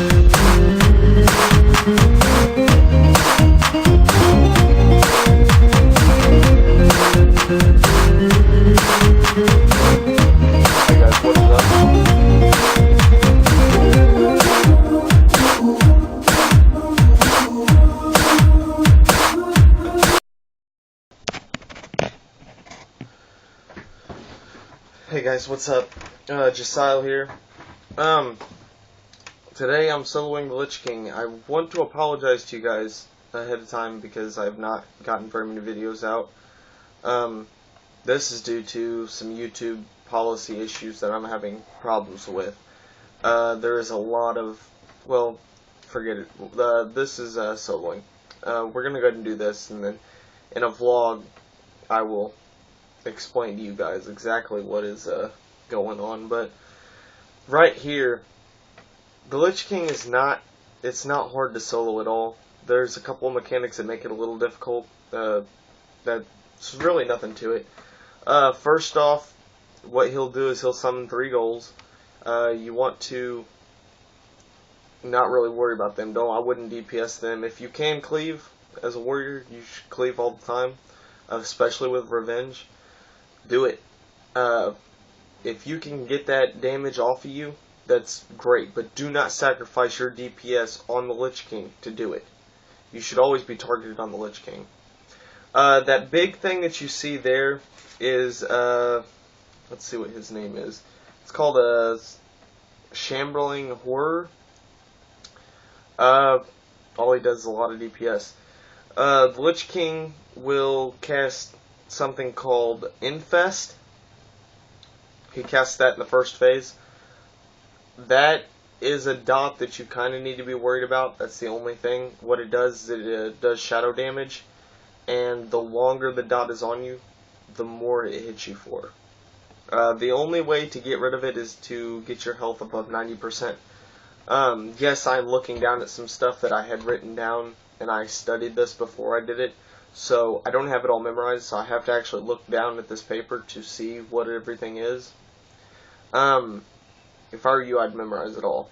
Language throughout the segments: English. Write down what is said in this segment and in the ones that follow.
Hey guys, what's up? Jesile here. Today I'm soloing the Lich King. I want to apologize to you guys ahead of time because I have not gotten very many videos out. This is due to some YouTube policy issues that I'm having problems with. There is a lot of, well, forget it. This is soloing. We're gonna go ahead and do this, and then in a vlog I will explain to you guys exactly what is going on. But right here, the Lich King is not, it's not hard to solo at all. There's a couple of mechanics that make it a little difficult. That's really nothing to it. First off, what he'll do is he'll summon 3 goals. You want to not really worry about them. I wouldn't DPS them. If you can cleave as a warrior, you should cleave all the time, especially with revenge. Do it. If you can get that damage off of you, that's great, but do not sacrifice your DPS on the Lich King to do it. You should always be targeted on the Lich King. That big thing that you see there is, let's see what his name is. It's called a Shambling Horror. All he does is a lot of DPS. The Lich King will cast something called Infest. He casts that in the first phase. That is a dot that you kind of need to be worried about. That's the only thing. What it does is it does shadow damage, and the longer the dot is on you, the more it hits you for. The only way to get rid of it is to get your health above 90%. Yes, I'm looking down at some stuff that I had written down, and I studied this before I did it. So I don't have it all memorized, so I have to actually look down at this paper to see what everything is. If I were you, I'd memorize it all.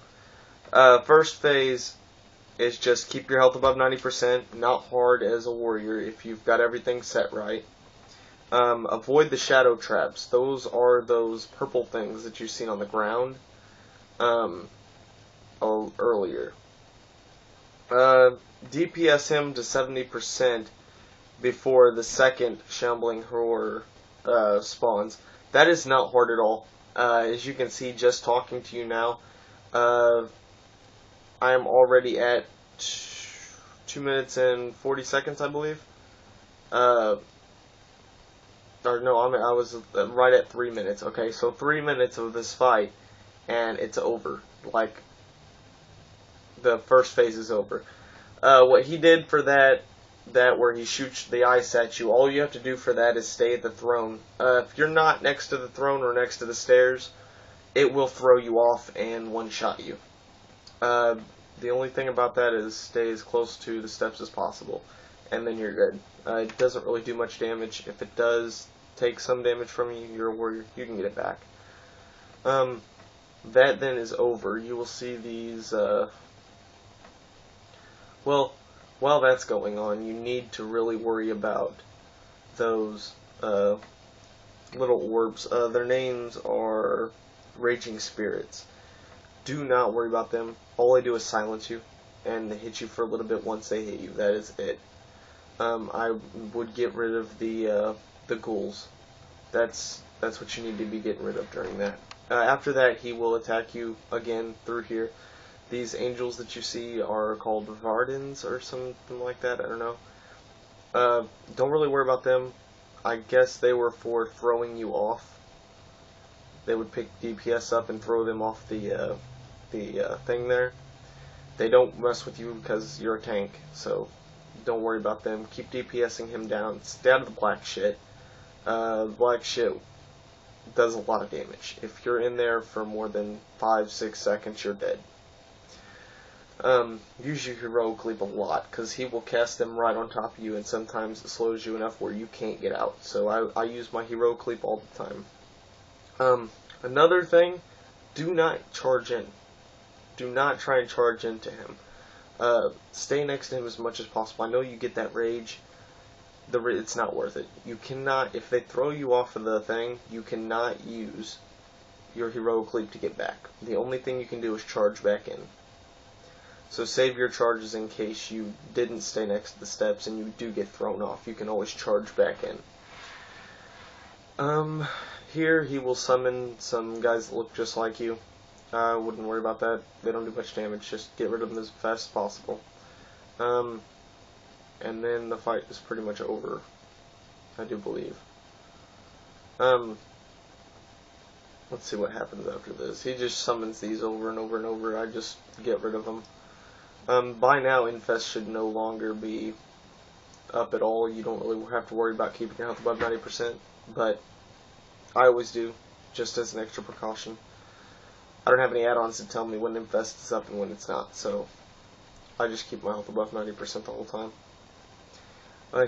First phase is just keep your health above 90%, not hard as a warrior if you've got everything set right. Avoid the shadow traps. Those are those purple things that you've seen on the ground earlier. DPS him to 70% before the second Shambling Horror spawns. That is not hard at all. As you can see, just talking to you now, I am already at 2 minutes and 40 seconds, I believe. Or no, I was right at 3 minutes. Okay, so 3 minutes of this fight, and it's over. Like, the first phase is over. What he did for that where he shoots the ice at you, all you have to do for that is stay at the throne. If you're not next to the throne or next to the stairs, it will throw you off and one-shot you. The only thing about that is stay as close to the steps as possible, and then you're good. It doesn't really do much damage. If it does take some damage from you, you're a warrior, you can get it back. That then is over. You will see these, well, while that's going on, you need to really worry about those little orbs. Their names are Raging Spirits. Do not worry about them. All they do is silence you, and they hit you for a little bit once they hit you. That is it. I would get rid of the ghouls. That's what you need to be getting rid of during that. After that, he will attack you again through here. These angels that you see are called Vardens or something like that. I don't know. Don't really worry about them. I guess they were for throwing you off. They would pick DPS up and throw them off the thing there. They don't mess with you because you're a tank, so don't worry about them. Keep DPSing him down. Stay out of the black shit. Black shit does a lot of damage. If you're in there for more than 5-6 seconds, you're dead. Use your heroic leap a lot, because he will cast them right on top of you, and sometimes it slows you enough where you can't get out. So I use my heroic leap all the time. Another thing, do not charge in. do not try and charge into him. Stay next to him as much as possible. I know you get that rage. It's not worth it. You cannot, if they throw you off of the thing, you cannot use your heroic leap to get back. The only thing you can do is charge back in. So save your charges in case you didn't stay next to the steps and you do get thrown off. You can always charge back in. Here he will summon some guys that look just like you. I wouldn't worry about that. They don't do much damage. Just get rid of them as fast as possible. And then the fight is pretty much over, I do believe. Let's see what happens after this. He just summons these over and over and over. I just get rid of them. By now, Infest should no longer be up at all. You don't really have to worry about keeping your health above 90%, but I always do, just as an extra precaution. I don't have any add-ons to tell me when Infest is up and when it's not, so I just keep my health above 90% the whole time.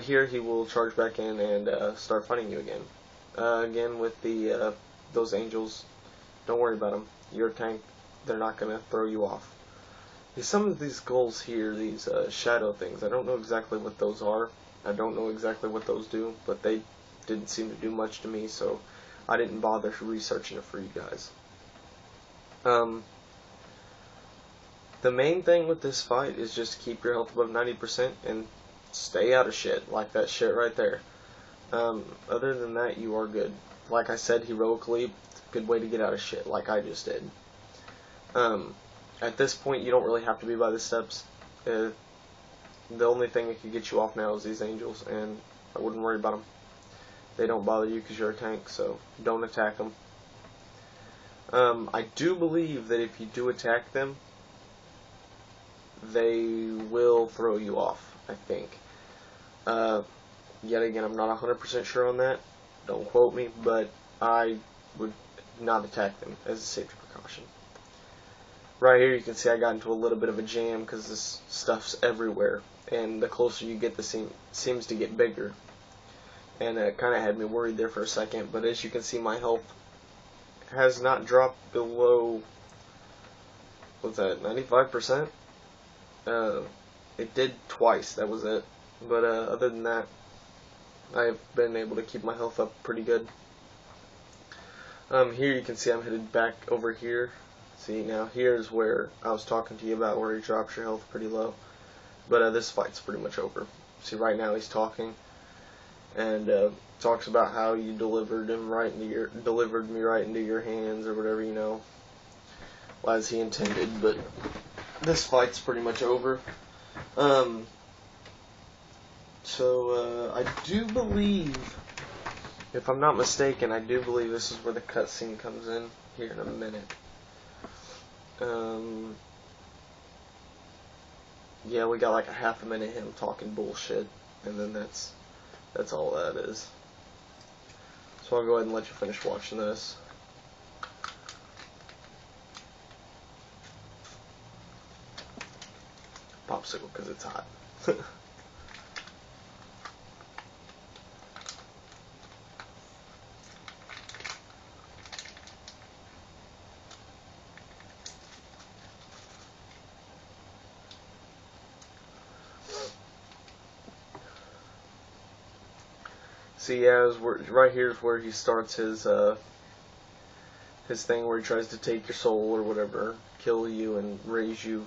Here he will charge back in and start fighting you again. Again with the those angels, don't worry about them. You're a tank, they're not going to throw you off. Some of these goals here, these shadow things, I don't know exactly what those are. I don't know exactly what those do, but they didn't seem to do much to me, so I didn't bother researching it for you guys. The main thing with this fight is just keep your health above 90% and stay out of shit, like that shit right there. Other than that, you are good. Like I said, heroic leap, good way to get out of shit, like I just did. At this point, you don't really have to be by the steps. The only thing that could get you off now is these angels, and I wouldn't worry about them. They don't bother you because you're a tank, so don't attack them. I do believe that if you do attack them, they will throw you off, I think. Yet again, I'm not 100% sure on that. Don't quote me, but I would not attack them as a safety precaution. Right here you can see I got into a little bit of a jam because this stuff's everywhere, and the closer you get, the seems to get bigger. And it kind of had me worried there for a second, but as you can see, my health has not dropped below, what's that, 95%? It did twice, that was it. But other than that, I've been able to keep my health up pretty good. Here you can see I'm headed back over here. See, now here's where I was talking to you about where he drops your health pretty low. But this fight's pretty much over. See, right now he's talking, and talks about how you delivered me right into your hands or whatever, you know, as he intended. But this fight's pretty much over. So I do believe, if I'm not mistaken, I do believe this is where the cutscene comes in here in a minute. Yeah, we got like a half a minute of him talking bullshit, and then that's all that is. So I'll go ahead and let you finish watching this. Popsicle because it's hot. See, yeah, right here is where he starts his thing where he tries to take your soul or whatever, kill you and raise you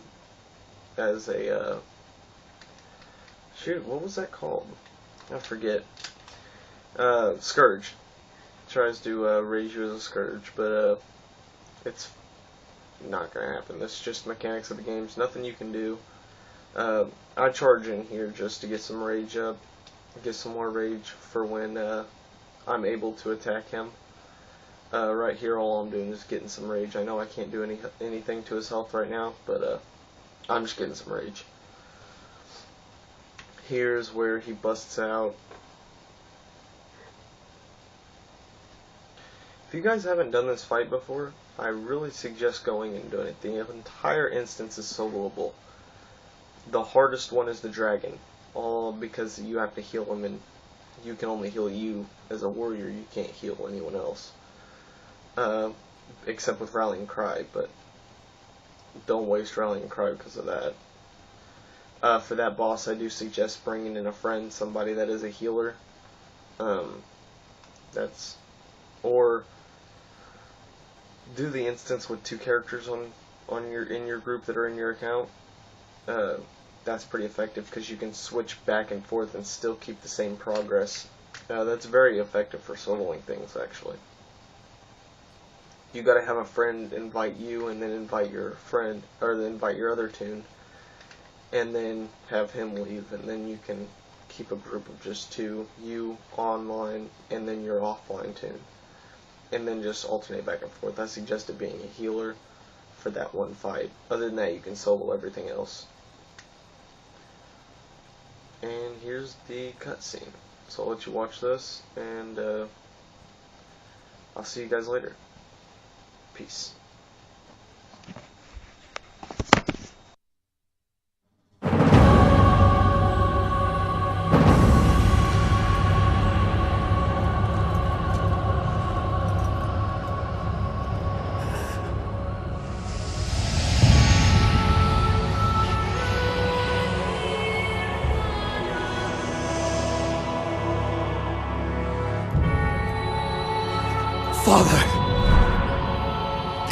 as a shoot, what was that called? I forget. Scourge. Tries to raise you as a scourge, but it's not gonna happen. That's just mechanics of the game. There's nothing you can do. I charge in here just to get some rage up. Get some more rage for when I'm able to attack him. Right here, all I'm doing is getting some rage. I know I can't do anything to his health right now, but I'm just getting some rage. Here's where he busts out. If you guys haven't done this fight before, I really suggest going and doing it. The entire instance is soloable. The hardest one is the dragon. All because you have to heal him, and you can only heal you as a warrior. You can't heal anyone else, except with Rallying Cry. But don't waste rallying cry because of that. For that boss, I do suggest bringing in a friend, somebody that is a healer. Or do the instance with 2 characters in your group that are in your account. That's pretty effective because you can switch back and forth and still keep the same progress. That's very effective for soloing things, actually. You gotta have a friend invite you, and then invite your friend, or then invite your other toon, and then have him leave, and then you can keep a group of just 2, you online, and then your offline toon, and then just alternate back and forth. I suggested being a healer for that one fight. Other than that, you can solo everything else. And here's the cutscene. So I'll let you watch this, and I'll see you guys later. Peace. Father,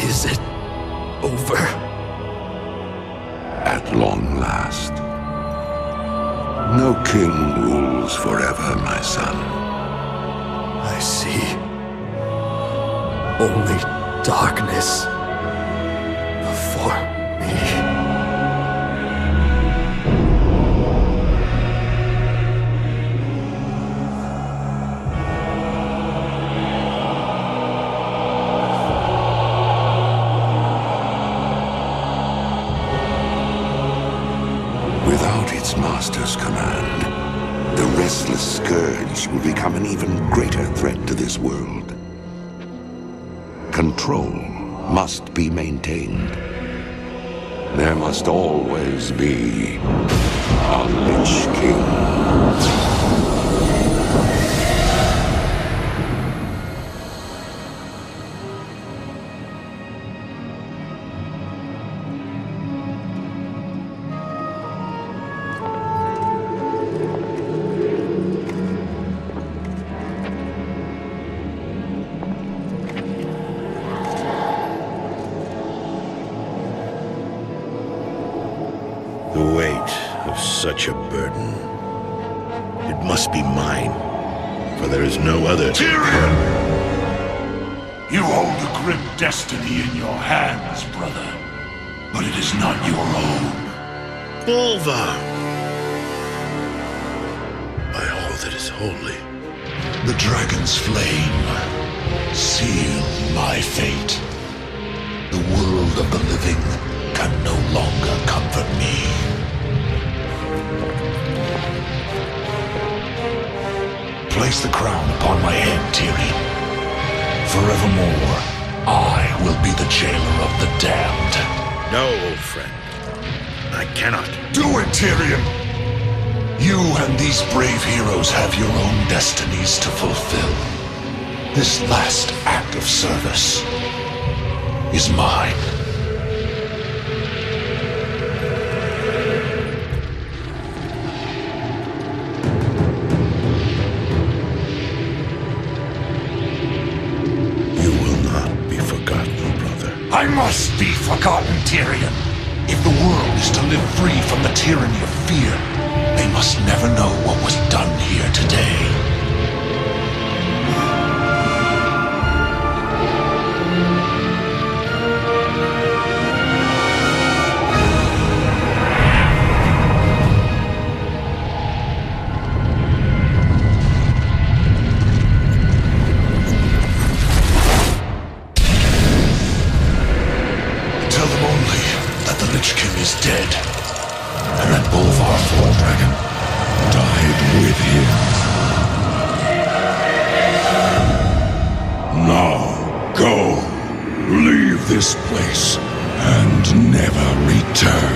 is it over? At long last. No king rules forever, my son. I see. Only darkness before me. Without its master's command, the restless scourge will become an even greater threat to this world. Control must be maintained. There must always be a Lich King. The weight of such a burden. It must be mine, for there is no other. Tyrion! You hold a grim destiny in your hands, brother. But it is not your own. Bolvar! By all that is holy. The dragon's flame seal my fate. The world of the living can no longer comfort me. Place the crown upon my head, Tyrion. Forevermore, I will be the jailer of the damned. No, old friend. I cannot. Do it, Tyrion! You and these brave heroes have your own destinies to fulfill. This last act of service is mine. I must be forgotten, Tyrion. If the world is to live free from the tyranny of fear, they must never know what was done here today. Tell them only that the Lich King is dead, and that Bolvar Dragon died with him. Now, go. Leave this place, and never return.